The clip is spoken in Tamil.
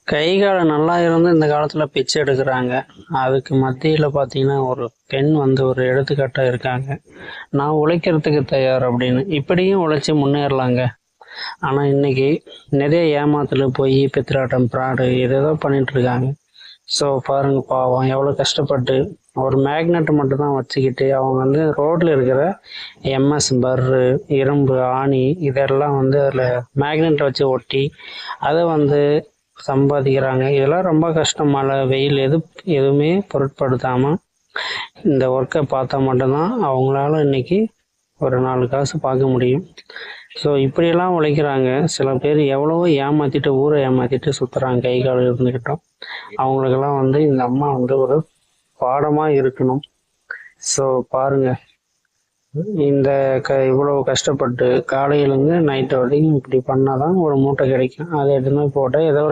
கை கால் நல்லா இருந்து இந்த காலத்தில் பிச்சை எடுக்கிறாங்க. அதுக்கு மத்தியில் பார்த்தீங்கன்னா ஒரு பெண் வந்து ஒரு எடுத்துக்காட்டாக இருக்காங்க. நான் உழைக்கிறதுக்கு தயார் அப்படின்னு இப்படியும் உழைச்சி முன்னேறலாங்க. ஆனால் இன்னைக்கு நிறைய ஏமாத்துல போய் பித்திராட்டம் ஃப்ராடு இதேதோ பண்ணிட்டு இருக்காங்க. ஸோ பாருங்க, பாவம் எவ்வளோ கஷ்டப்பட்டு ஒரு மேக்னெட் மட்டும் தான் வச்சுக்கிட்டு அவங்க வந்து ரோட்டில் இருக்கிற எம்எஸ் பர்ரு இரும்பு ஆணி இதெல்லாம் வந்து அதில் மேக்னெட்டை வச்சு ஒட்டி அதை வந்து சம்பாதிக்கிறாங்க. இதெல்லாம் ரொம்ப கஷ்டம். மழை வெயில் எதுவுமே பொருட்படுத்தாமல் இந்த ஒர்க்கை பார்த்தா மட்டும்தான் அவங்களால இன்னைக்கு ஒரு 4 காசு பார்க்க முடியும். ஸோ இப்படியெல்லாம் உழைக்கிறாங்க. சில பேர் எவ்வளவோ ஏமாற்றிட்டு ஊரை ஏமாற்றிட்டு சுற்றுறாங்க கை கால் இருந்துக்கிட்டோம். அவங்களுக்கெல்லாம் வந்து இந்த அம்மா வந்து ஒரு பாடமாக இருக்கணும். ஸோ பாருங்க, இந்த இவ்வளவு கஷ்டப்பட்டு காலையிலேருந்து நைட்டு வரைக்கும் இப்படி பண்ணாதான் ஒரு மூட்டை கிடைக்கும். அதை எடுத்துன்னு போட்டால் ஏதோ